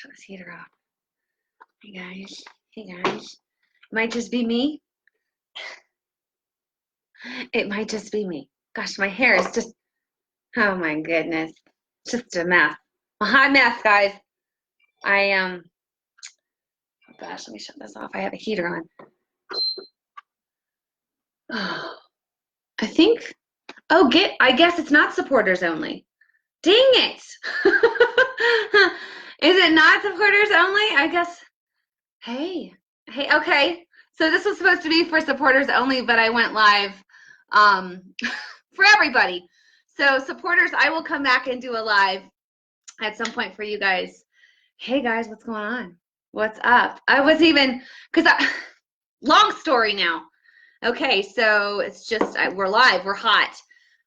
shut this heater off. Hey guys. Hey guys. Might just be me. It might just be me. Gosh, my hair is just, oh my goodness. Just a mess. A hot mess, guys. Oh gosh, let me shut this off. I have a heater on. Oh, I guess it's not supporters only. Dang it. Is it not supporters only? I guess. Hey, okay. So this was supposed to be for supporters only, but I went live for everybody. So supporters, I will come back and do a live at some point for you guys. Hey guys, what's going on? What's up? Long story now. Okay, so it's just, we're live, we're hot.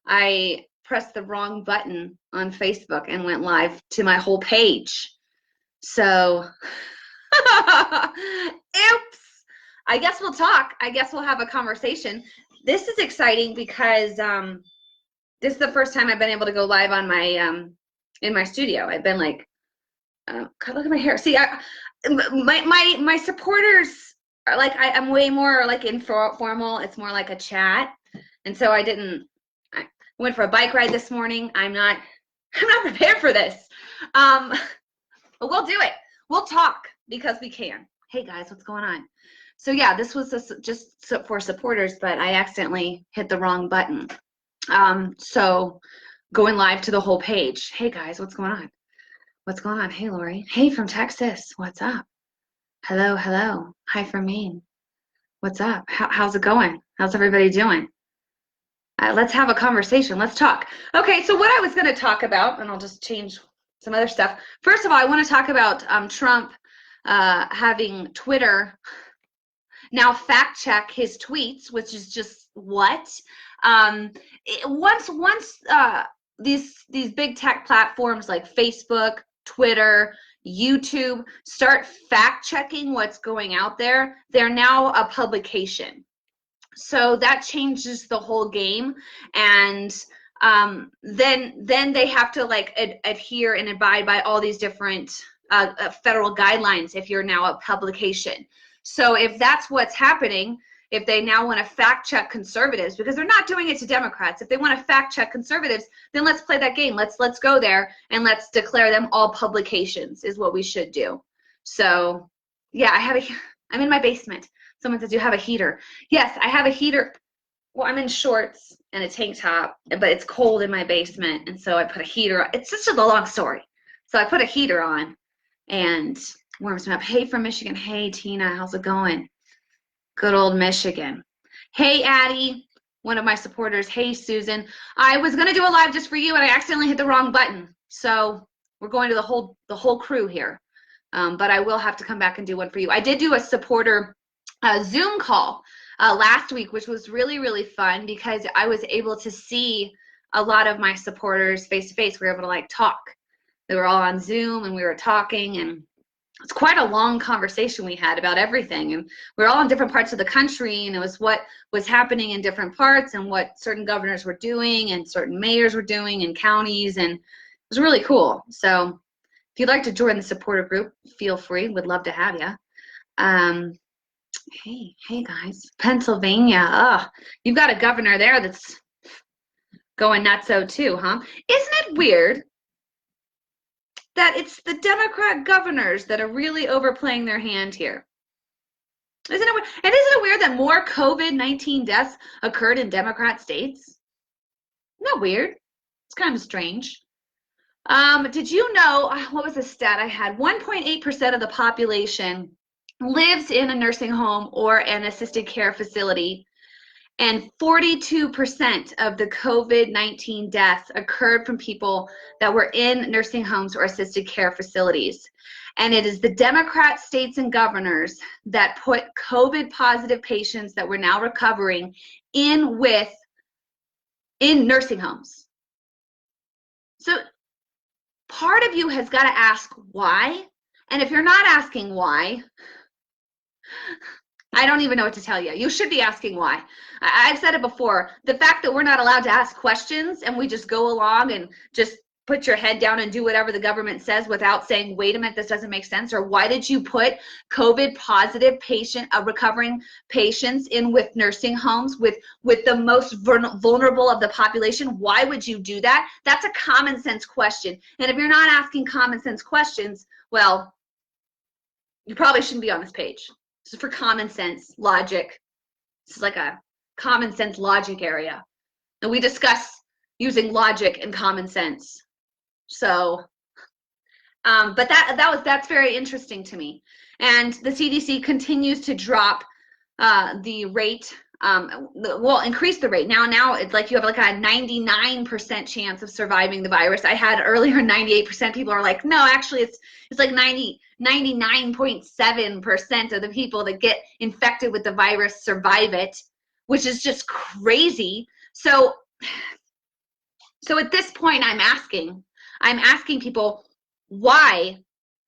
I pressed the wrong button on Facebook and went live to my whole page. So, oops. I guess we'll talk. I guess we'll have a conversation. This is exciting because this is the first time I've been able to go live on my in my studio. I've been like, God, look at my hair. See, my supporters are like, I'm way more like informal. It's more like a chat, and so I went for a bike ride this morning. I'm not prepared for this, but we'll do it. We'll talk because we can. Hey guys, what's going on? So yeah, this was just for supporters, but I accidentally hit the wrong button. So going live to the whole page. Hey guys, what's going on? What's going on? Hey Lori. Hey from Texas. What's up? Hello, hello. Hi from Maine. What's up? How's it going? How's everybody doing? Let's have a conversation. Let's talk. Okay, so what I was going to talk about, and I'll just change some other stuff. First of all, I want to talk about Trump having Twitter now fact check his tweets, which is just what? Once these big tech platforms like Facebook, Twitter, YouTube start fact checking what's going out there, they're now a publication. So that changes the whole game, and then they have to like adhere and abide by all these different federal guidelines if you're now a publication. So if that's what's happening, if they now want to fact check conservatives, because they're not doing it to Democrats, if they want to fact check conservatives, then let's play that game. Let's go there and let's declare them all publications is what we should do. So yeah, I'm in my basement. Someone says, you have a heater. Yes, I have a heater. Well, I'm in shorts and a tank top, but it's cold in my basement, and so I put a heater on. It's just a long story. So I put a heater on and warms me up. Hey from Michigan. Hey Tina, how's it going? Good old Michigan. Hey Addie, one of my supporters. Hey Susan. I was gonna do a live just for you, and I accidentally hit the wrong button. So we're going to the whole crew here, but I will have to come back and do one for you. I did do a supporter Zoom call last week, which was really, really fun because I was able to see a lot of my supporters face to face. We were able to like talk. They were all on Zoom and we were talking, and it's quite a long conversation we had about everything. And we were all in different parts of the country, and it was what was happening in different parts and what certain governors were doing and certain mayors were doing in counties, and it was really cool. So if you'd like to join the supporter group, feel free. We'd love to have you. Hey guys, Pennsylvania. You've got a governor there that's going nutso too, huh? Isn't it weird that it's the Democrat governors that are really overplaying their hand here? Isn't it weird? And isn't it weird that more COVID-19 deaths occurred in Democrat states? Isn't that weird? It's kind of strange. Did you know, what was the stat I had? 1.8% of the population lives in a nursing home or an assisted care facility, and 42% of the COVID-19 deaths occurred from people that were in nursing homes or assisted care facilities. And it is the Democrat states and governors that put COVID positive patients that were now recovering in nursing homes. So part of you has got to ask why. And if you're not asking why, I don't even know what to tell you. You should be asking why. I've said it before. The fact that we're not allowed to ask questions and we just go along and just put your head down and do whatever the government says without saying, wait a minute, this doesn't make sense? Or why did you put COVID positive recovering patients in with nursing homes with the most vulnerable of the population? Why would you do that? That's a common sense question. And if you're not asking common sense questions, well, you probably shouldn't be on this page. This is for common sense, logic. This is like a common sense logic area. And we discuss using logic and common sense. So, but that's very interesting to me. And the CDC continues to drop the rate, increase the rate. Now it's like you have like a 99% chance of surviving the virus. I had earlier 98%. People are like, no, actually it's like 99.7% of the people that get infected with the virus survive it, which is just crazy. So at this point, I'm asking people, why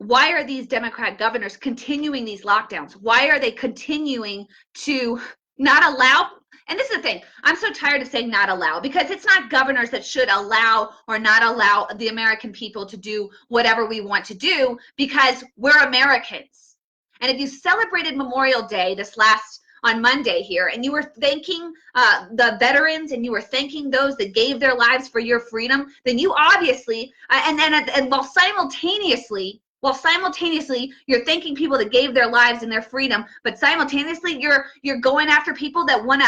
are these Democrat governors continuing these lockdowns? Why are they continuing to not allow? And this is the thing, I'm so tired of saying not allow, because it's not governors that should allow or not allow the American people to do whatever we want to do, because we're Americans. And if you celebrated Memorial Day on Monday here, and you were thanking the veterans, and you were thanking those that gave their lives for your freedom, then you obviously, and while simultaneously you're thanking people that gave their lives and their freedom, but simultaneously you're going after people that want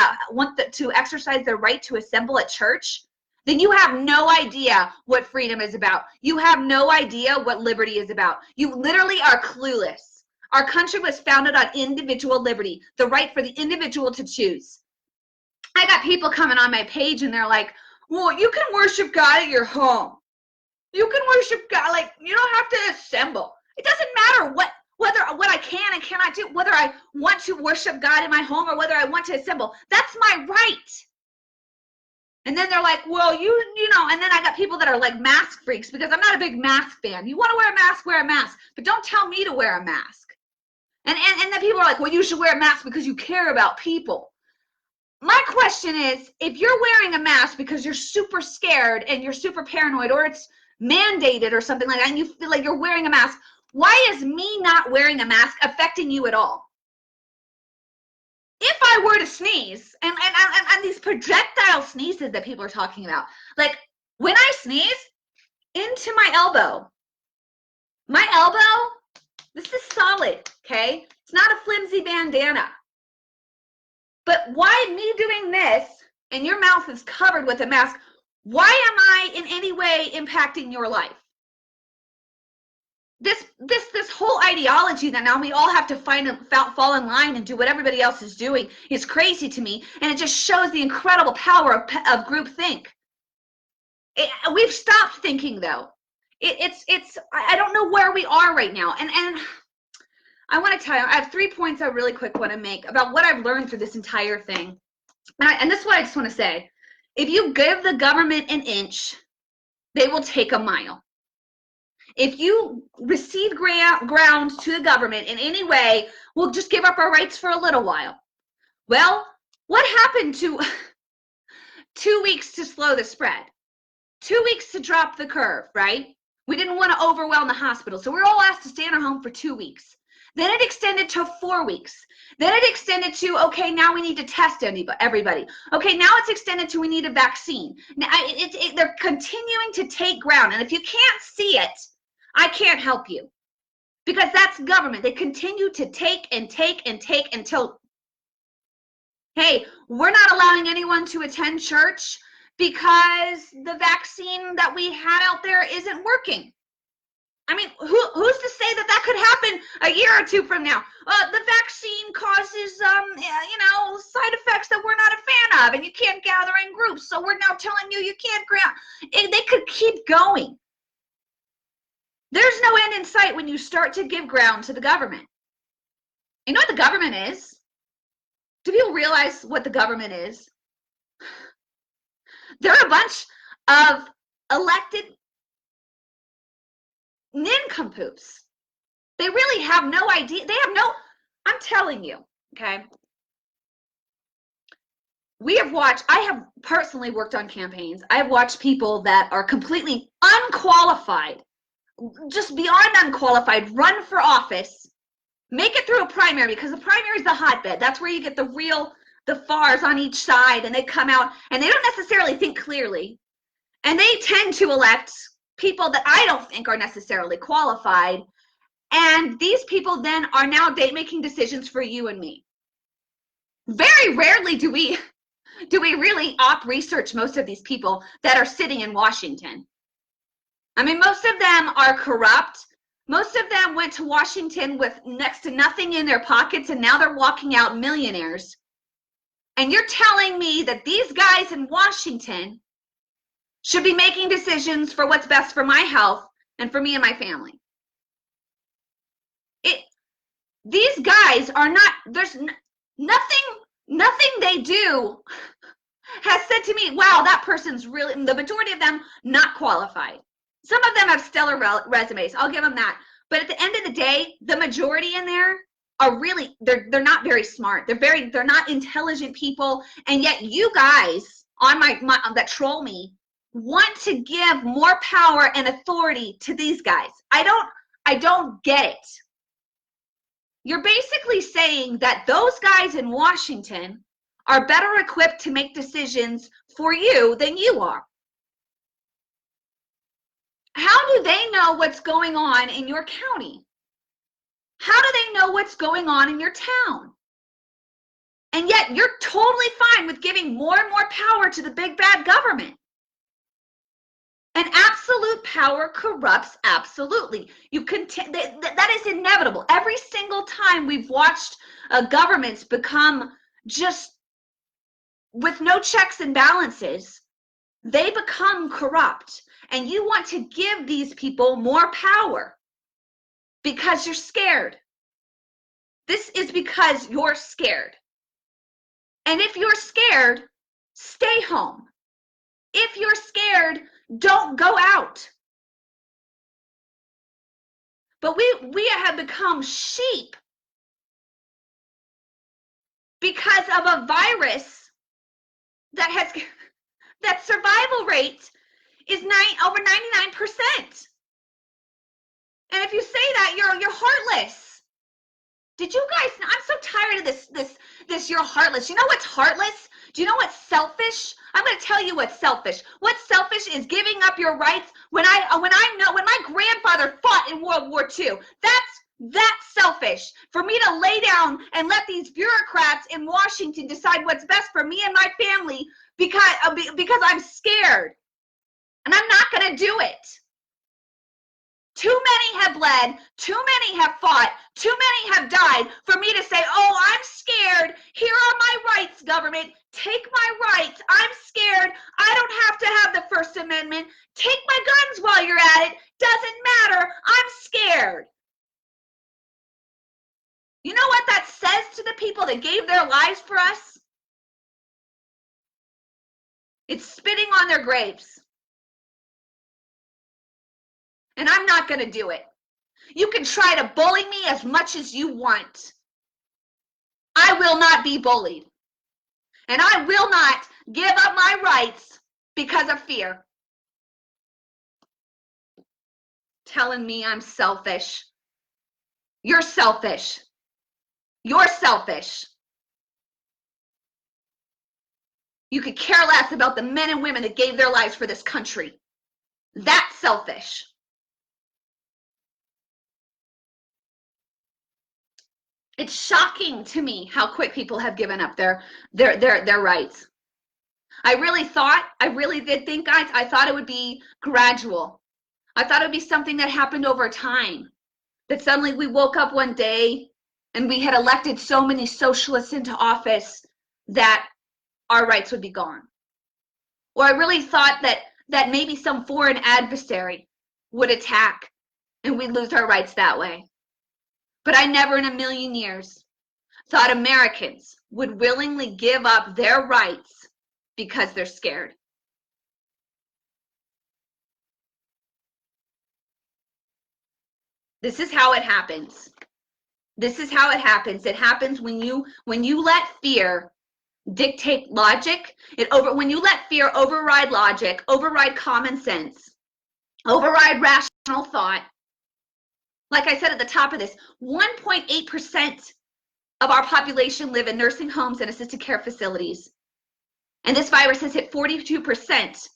to exercise their right to assemble at church, then you have no idea what freedom is about. You have no idea what liberty is about. You literally are clueless. Our country was founded on individual liberty, the right for the individual to choose. I got people coming on my page and they're like, well, you can worship God at your home. You can worship God, like, you don't have to assemble. It doesn't matter what I can and cannot do, whether I want to worship God in my home or whether I want to assemble. That's my right. And then they're like, well, you know, and then I got people that are like mask freaks, because I'm not a big mask fan. You want to wear a mask, but don't tell me to wear a mask. And then people are like, well, you should wear a mask because you care about people. My question is, if you're wearing a mask because you're super scared and you're super paranoid, or it's mandated or something like that, and you feel like you're wearing a mask, why is me not wearing a mask affecting you at all? If I were to sneeze, and these projectile sneezes that people are talking about, like when I sneeze into my elbow, this is solid, okay? It's not a flimsy bandana. But why me doing this and your mouth is covered with a mask, why am I in any way impacting your life? This whole ideology that now we all have to fall in line and do what everybody else is doing is crazy to me, and it just shows the incredible power of groupthink. We've stopped thinking, though. I don't know where we are right now, and I want to tell you, I have 3 points I really quick want to make about what I've learned through this entire thing. And this is what I just want to say. If you give the government an inch, they will take a mile. If you recede ground to the government in any way, we'll just give up our rights for a little while. Well, what happened to 2 weeks to slow the spread? 2 weeks to drop the curve, right? We didn't want to overwhelm the hospital, so we were all asked to stay in our home for 2 weeks. Then it extended to 4 weeks. Then it extended to, okay, now we need to test everybody. Okay, now it's extended to we need a vaccine. Now they're continuing to take ground. And if you can't see it, I can't help you. Because that's government. They continue to take and take and take until, hey, we're not allowing anyone to attend church because the vaccine that we had out there isn't working. I mean, who's to say that could happen a year or two from now? The vaccine causes, side effects that we're not a fan of, and you can't gather in groups. So we're now telling you can't grant. They could keep going. There's no end in sight when you start to give ground to the government. You know what the government is? Do people realize what the government is? They're a bunch of elected nincompoops. They really have no idea. I'm telling you, okay? I have personally worked on campaigns. I've watched people that are completely unqualified, just beyond unqualified, run for office, make it through a primary, because the primary is the hotbed. That's where you get the FARs on each side, and they come out and they don't necessarily think clearly. And they tend to elect people that I don't think are necessarily qualified. And these people then are now making decisions for you and me. Very rarely do we really research most of these people that are sitting in Washington. I mean, most of them are corrupt. Most of them went to Washington with next to nothing in their pockets, and now they're walking out millionaires. And you're telling me that these guys in Washington should be making decisions for what's best for my health and for me and my family. These guys are not, there's nothing they do has said to me, wow, that person's really, the majority of them, not qualified. Some of them have stellar resumes. I'll give them that. But at the end of the day, the majority in there are really, they're not very smart. They're not intelligent people. And yet you guys on my that troll me want to give more power and authority to these guys. I don't get it. You're basically saying that those guys in Washington are better equipped to make decisions for you than you are. How do they know what's going on in your county? How do they know what's going on in your town? And yet you're totally fine with giving more and more power to the big bad government. And absolute power corrupts absolutely. That is inevitable. Every single time we've watched governments become just with no checks and balances, they become corrupt. And you want to give these people more power because you're scared. This is because you're scared. And if you're scared, stay home. If you're scared, don't go out. But we have become sheep because of a virus that survival rate is over 99%. And if you say that, you're heartless. Did you guys know? I'm so tired of this you're heartless. You know what's heartless? Do you know what's selfish? I'm going to tell you what's selfish. What's selfish is giving up your rights. When my grandfather fought in World War II, that's selfish. For me to lay down and let these bureaucrats in Washington decide what's best for me and my family because I'm scared. And I'm not going to do it. Too many have bled, too many have fought, too many have died for me to say, oh, I'm scared. Here are my rights, government. Take my rights. I'm scared. I don't have to have the First Amendment. Take my guns while you're at it. Doesn't matter. I'm scared. You know what that says to the people that gave their lives for us? It's spitting on their graves. And I'm not going to do it. You can try to bully me as much as you want. I will not be bullied. And I will not give up my rights because of fear. Telling me I'm selfish. You're selfish. You're selfish. You could care less about the men and women that gave their lives for this country. That's selfish. It's shocking to me how quick people have given up their rights. I really did think, guys, I thought it would be gradual. I thought it would be something that happened over time. That suddenly we woke up one day and we had elected so many socialists into office that our rights would be gone. Or I really thought that maybe some foreign adversary would attack and we'd lose our rights that way. But I never in a million years thought Americans would willingly give up their rights because they're scared. This is how it happens. This is how it happens. It happens when you let fear dictate logic. When you let fear override logic, override common sense, override rational thought. Like I said at the top of this, 1.8% of our population live in nursing homes and assisted care facilities. And this virus has hit 42%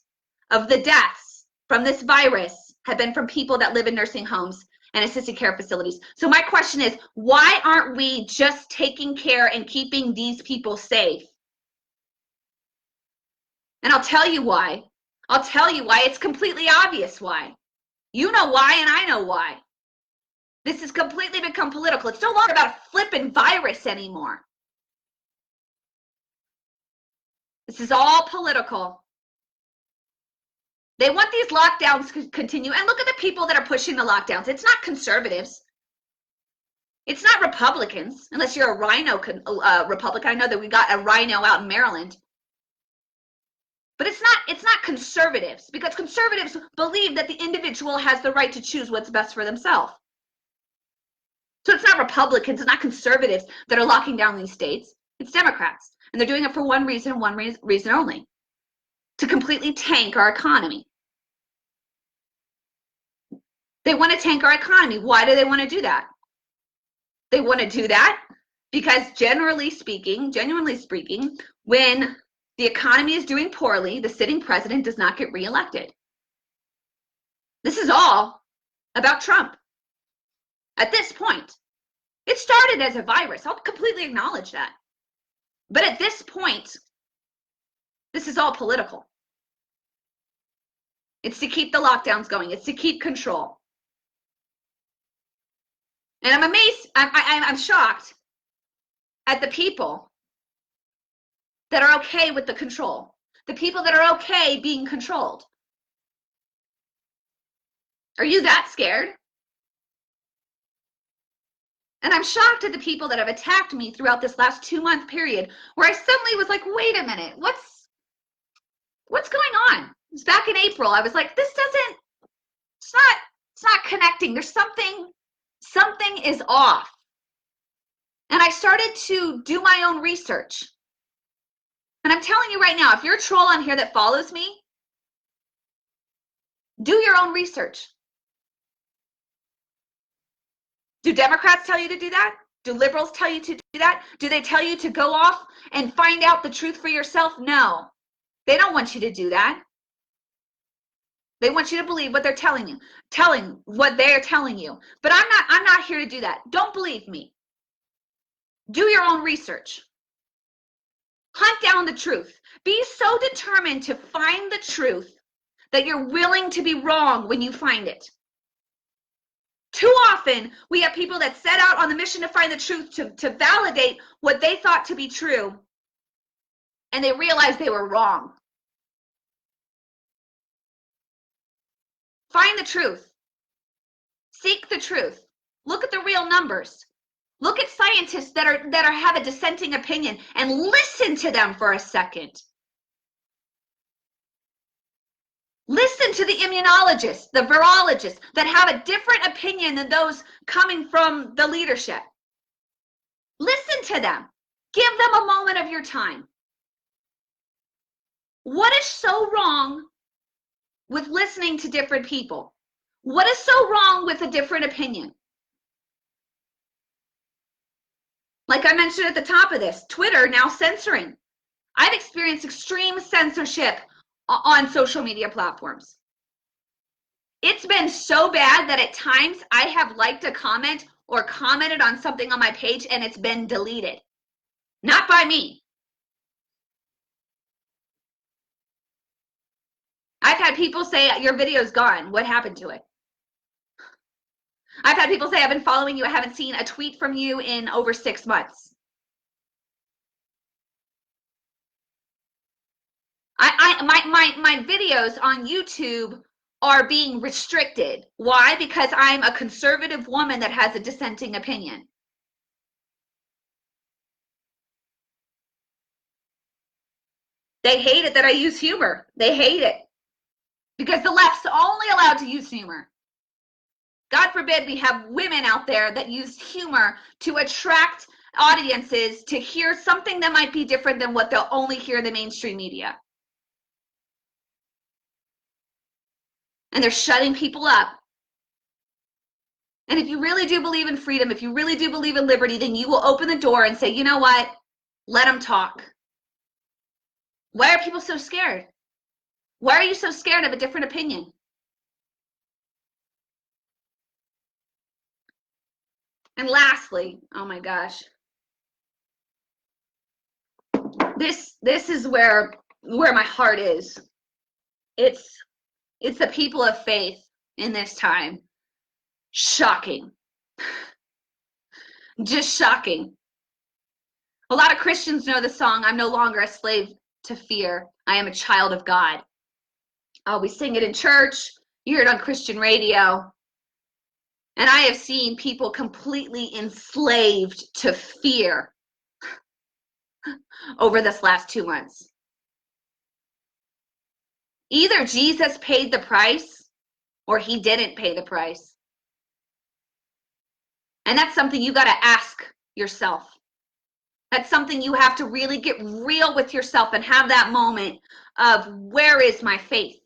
of the deaths from this virus have been from people that live in nursing homes and assisted care facilities. So my question is, why aren't we just taking care and keeping these people safe? And I'll tell you why. I'll tell you why. It's completely obvious why. You know why, and I know why. This has completely become political. It's no longer about a flippin' virus anymore. This is all political. They want these lockdowns to continue. And look at the people that are pushing the lockdowns. It's not conservatives. It's not Republicans, unless you're a rhino Republican. I know that we got a rhino out in Maryland. But it's not conservatives, because conservatives believe that the individual has the right to choose what's best for themselves. So it's not Republicans, it's not conservatives that are locking down these states. It's Democrats. And they're doing it for one reason only, to completely tank our economy. They want to tank our economy. Why do they want to do that? They want to do that because genuinely speaking, when the economy is doing poorly, the sitting president does not get reelected. This is all about Trump. At this point, it started as a virus. I'll completely acknowledge that. But at this point, this is all political. It's to keep the lockdowns going. It's to keep control. And I'm amazed, I'm shocked at the people that are okay with the control. The people that are okay being controlled. Are you that scared? And I'm shocked at the people that have attacked me throughout this last 2-month period where I suddenly was like, wait a minute, what's going on? It was back in April. I was like, it's not connecting. There's something is off. And I started to do my own research. And I'm telling you right now, if you're a troll on here that follows me, do your own research. Do Democrats tell you to do that? Do liberals tell you to do that? Do they tell you to go off and find out the truth for yourself? No. They don't want you to do that. They want you to believe what they're telling you, what they're telling you. But I'm not here to do that. Don't believe me. Do your own research. Hunt down the truth. Be so determined to find the truth that you're willing to be wrong when you find it. Too often, we have people that set out on the mission to find the truth, to validate what they thought to be true, and they realize they were wrong. Find the truth. Seek the truth. Look at the real numbers. Look at scientists that have a dissenting opinion and listen to them for a second. Listen to the immunologists, the virologists that have a different opinion than those coming from the leadership. Listen to them. Give them a moment of your time. What is so wrong with listening to different people? What is so wrong with a different opinion? Like I mentioned at the top of this, Twitter now censoring. I've experienced extreme censorship on social media platforms. It's been so bad that at times I have liked a comment or commented on something on my page and it's been deleted. Not by me. I've had people say, your video's gone. What happened to it? I've had people say, I've been following you. I haven't seen a tweet from you in over 6 months. My videos on YouTube are being restricted. Why? Because I'm a conservative woman that has a dissenting opinion. They hate it that I use humor. They hate it. Because the left's only allowed to use humor. God forbid we have women out there that use humor to attract audiences to hear something that might be different than what they'll only hear in the mainstream media. And they're shutting people up. And if you really do believe in freedom, if you really do believe in liberty, then you will open the door and say, you know what? Let them talk. Why are people so scared? Why are you so scared of a different opinion? And lastly, oh my gosh, this is where my heart is. It's the people of faith in this time. Shocking. Just shocking. A lot of Christians know the song, I'm no longer a slave to fear. I am a child of God. We sing it in church. You hear it on Christian radio. And I have seen people completely enslaved to fear over this last 2 months. Either Jesus paid the price or he didn't pay the price. And that's something you got to ask yourself. That's something you have to really get real with yourself and have that moment of, where is my faith?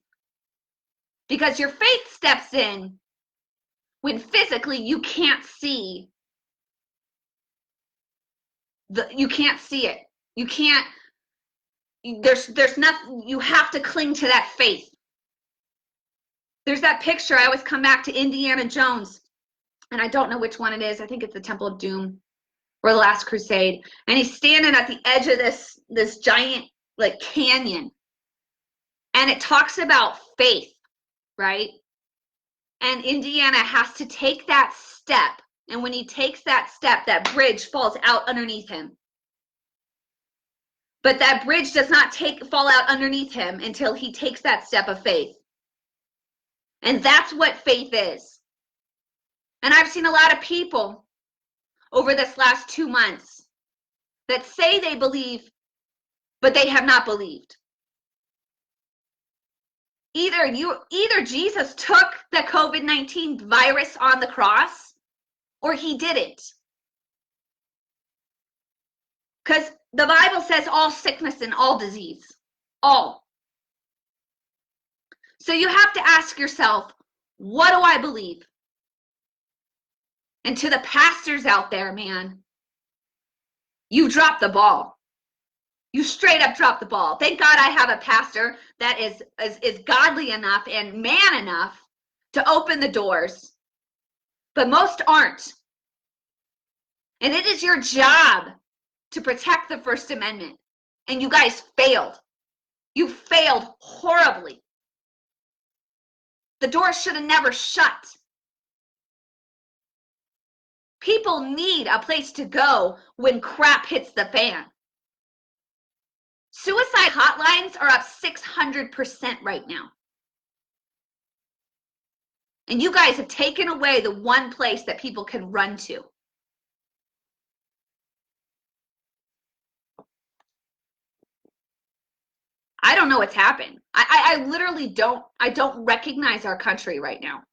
Because your faith steps in when physically you can't see you can't see it. You can't, there's nothing, you have to cling to that faith. There's that picture, I always come back to Indiana Jones, and I don't know which one it is. I think it's the Temple of Doom or the Last Crusade. And he's standing at the edge of this giant like canyon. And it talks about faith, right? And Indiana has to take that step. And when he takes that step, that bridge falls out underneath him. But that bridge does not fall out underneath him until he takes that step of faith. And that's what faith is. And I've seen a lot of people over this last 2 months that say they believe, but they have not believed. Either Jesus took the COVID-19 virus on the cross, or he didn't. Because the Bible says all sickness and all disease. All. So you have to ask yourself, what do I believe? And to the pastors out there, man, you dropped the ball. You straight up dropped the ball. Thank God I have a pastor that is godly enough and man enough to open the doors. But most aren't. And it is your job to protect the First Amendment. And you guys failed. You failed horribly. The door should have never shut. People need a place to go when crap hits the fan. Suicide hotlines are up 600% right now. And you guys have taken away the one place that people can run to. I don't know what's happened. I literally don't recognize our country right now.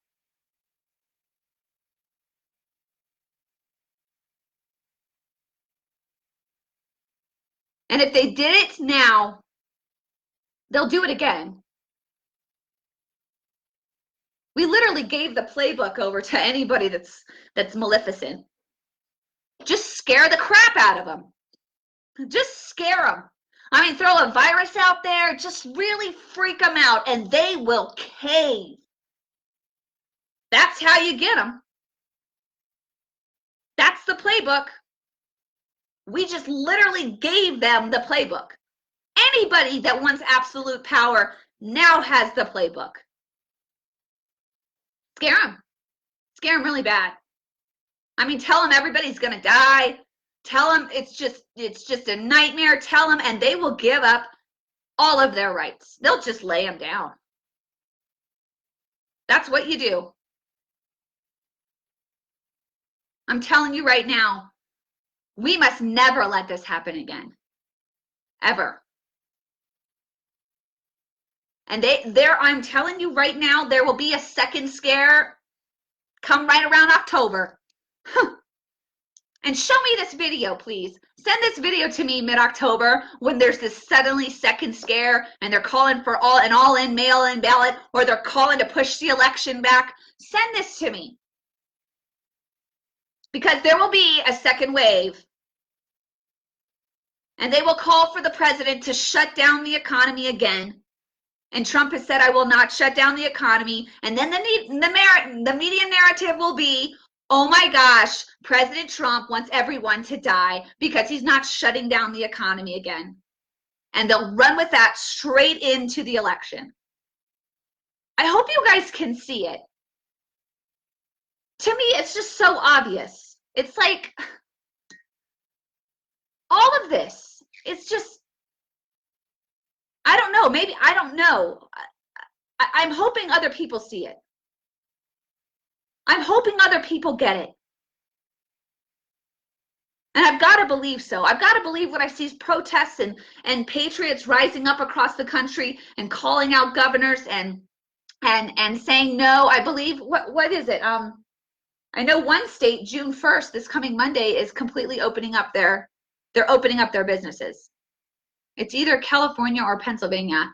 And if they did it now, they'll do it again. We literally gave the playbook over to anybody that's maleficent. Just scare the crap out of them. Just scare them. I mean, throw a virus out there, just really freak them out, and they will cave. That's how you get them. That's the playbook. We just literally gave them the playbook. Anybody that wants absolute power now has the playbook. Scare them. Scare them really bad. I mean, tell them everybody's going to die. Tell them it's just a nightmare. Tell them, and they will give up all of their rights. They'll just lay them down. That's what you do. I'm telling you right now, we must never let this happen again. Ever. And I'm telling you right now, there will be a second scare come right around October. And show me this video, please. Send this video to me mid-October when there's this suddenly second scare and they're calling for an all-in mail-in ballot, or they're calling to push the election back. Send this to me. Because there will be a second wave. And they will call for the president to shut down the economy again. And Trump has said, I will not shut down the economy. And then the media narrative will be, oh my gosh, President Trump wants everyone to die because he's not shutting down the economy again. And they'll run with that straight into the election. I hope you guys can see it. To me, it's just so obvious. It's like all of this. It's just, I don't know. Maybe, I don't know. I'm hoping other people see it. I'm hoping other people get it. And I've got to believe so. I've got to believe when I see protests and patriots rising up across the country and calling out governors and saying no. I believe, what is it? I know one state, June 1st, this coming Monday, is completely opening up they're opening up their businesses. It's either California or Pennsylvania.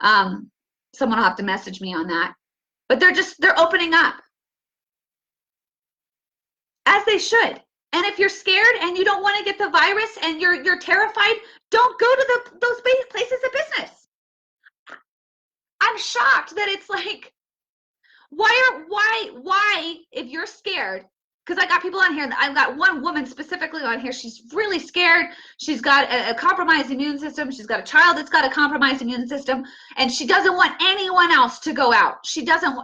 Someone will have to message me on that. But they're opening up. As they should. And if you're scared and you don't want to get the virus and you're terrified, don't go to those places of business. I'm shocked that it's like, why, if you're scared, because I got people on here, and I've got one woman specifically on here, she's really scared. She's got a compromised immune system. She's got a child that's got a compromised immune system, and she doesn't want anyone else to go out.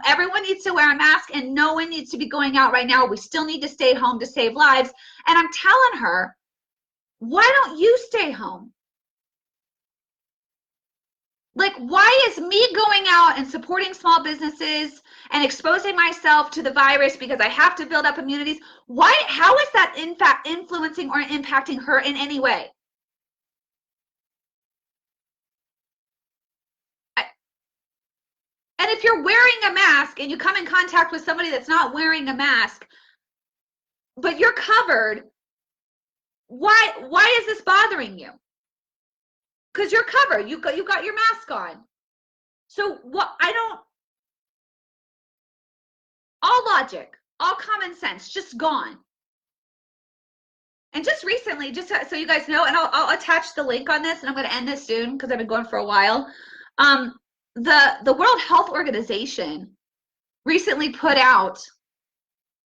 Everyone needs to wear a mask, and no one needs to be going out right now. We still need to stay home to save lives. And I'm telling her, why don't you stay home? Like, why is me going out and supporting small businesses and exposing myself to the virus because I have to build up immunities? How is that in fact influencing or impacting her in any way? And if you're wearing a mask and you come in contact with somebody that's not wearing a mask, but you're covered, why is this bothering you? Because you're covered. You got your mask on. So all logic, all common sense, just gone. And just recently, just so you guys know, and I'll attach the link on this, and I'm going to end this soon because I've been going for a while. The World Health Organization recently put out,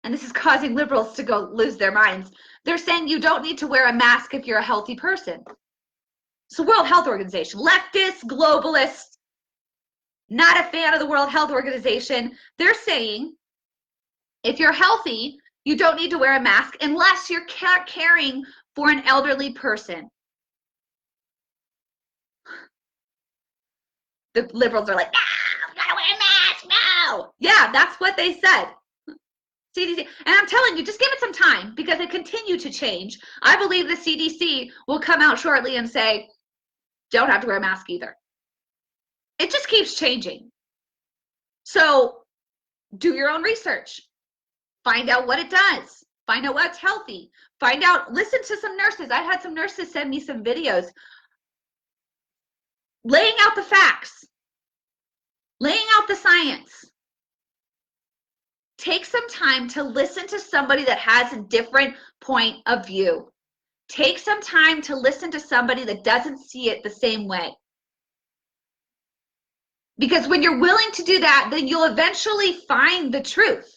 and this is causing liberals to go lose their minds. They're saying you don't need to wear a mask if you're a healthy person. So World Health Organization, leftist, globalist, not a fan of the World Health Organization. They're saying if you're healthy, you don't need to wear a mask unless you're caring for an elderly person. The liberals are like, no, you gotta wear a mask, no. Yeah, that's what they said. CDC, and I'm telling you, just give it some time because it continue to change. I believe the CDC will come out shortly and say, don't have to wear a mask either. It just keeps changing. So do your own research. Find out what it does. Find out what's healthy. Listen to some nurses. I've had some nurses send me some videos laying out the facts, laying out the science. Take some time to listen to somebody that has a different point of view. Take some time to listen to somebody that doesn't see it the same way. Because when you're willing to do that, then you'll eventually find the truth.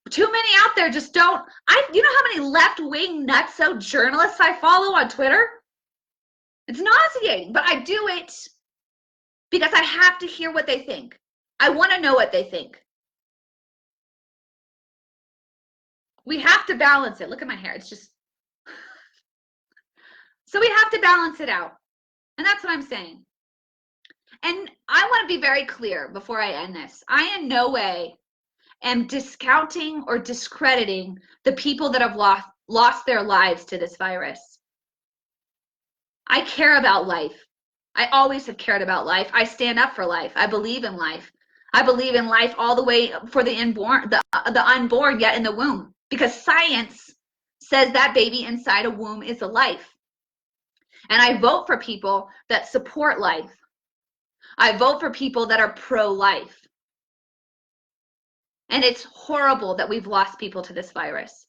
Too many out there just don't. You know how many left-wing nutso journalists I follow on Twitter? It's nauseating, but I do it because I have to hear what they think. I want to know what they think. We have to balance it. Look at my hair. It's just... So we have to balance it out. And that's what I'm saying. And I want to be very clear before I end this. I in no way am discounting or discrediting the people that have lost their lives to this virus. I care about life. I always have cared about life. I stand up for life. I believe in life. I believe in life all the way for the unborn, yet in the womb. Because science says that baby inside a womb is a life. And I vote for people that support life. I vote for people that are pro-life. And it's horrible that we've lost people to this virus.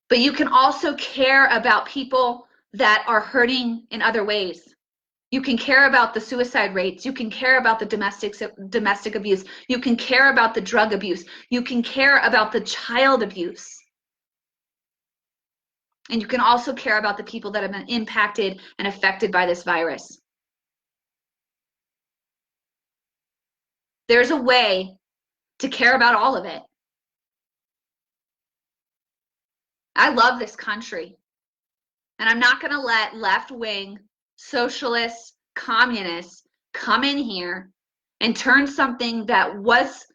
But you can also care about people that are hurting in other ways. You can care about the suicide rates. You can care about the domestic abuse. You can care about the drug abuse. You can care about the child abuse. And you can also care about the people that have been impacted and affected by this virus. There's a way to care about all of it. I love this country. And I'm not going to let left-wing socialists, communists come in here and turn something that was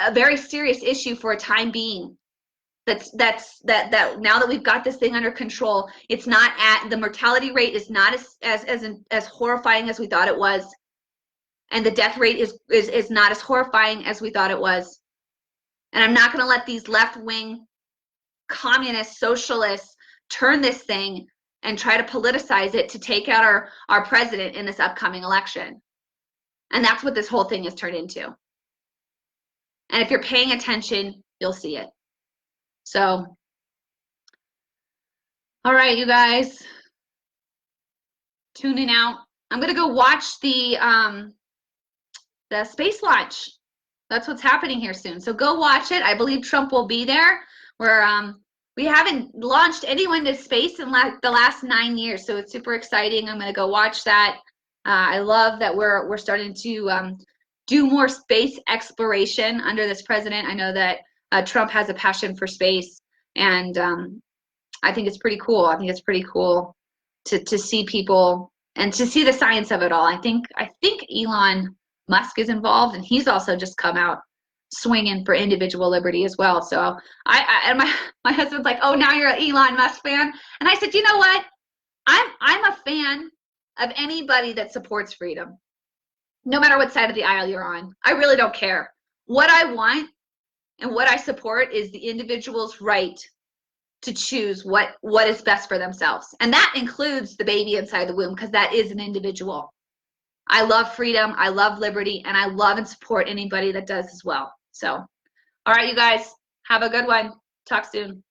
a very serious issue for a time being. That now that we've got this thing under control, it's not at the mortality rate is not as horrifying as we thought it was, and the death rate is not as horrifying as we thought it was. And I'm not going to let these left-wing communist socialists turn this thing and try to politicize it to take out our president in this upcoming election. And that's what this whole thing has turned into. And if you're paying attention, you'll see it. So, all right, you guys, tuning out. I'm gonna go watch the space launch. That's what's happening here soon. So go watch it. I believe Trump will be there. We haven't launched anyone to space in the last 9 years, so it's super exciting. I'm gonna go watch that. I love that we're starting to do more space exploration under this president. I know that Trump has a passion for space, and I think it's pretty cool. I think it's pretty cool to see people and to see the science of it all. I think Elon Musk is involved, and he's also just come out swinging for individual liberty as well. So and my husband's like, oh, now you're an Elon Musk fan, and I said, you know what? I'm a fan of anybody that supports freedom, no matter what side of the aisle you're on. I really don't care. What I want and what I support is the individual's right to choose what is best for themselves. And that includes the baby inside the womb, because that is an individual. I love freedom, I love liberty, and I love and support anybody that does as well. So, all right, you guys, have a good one. Talk soon.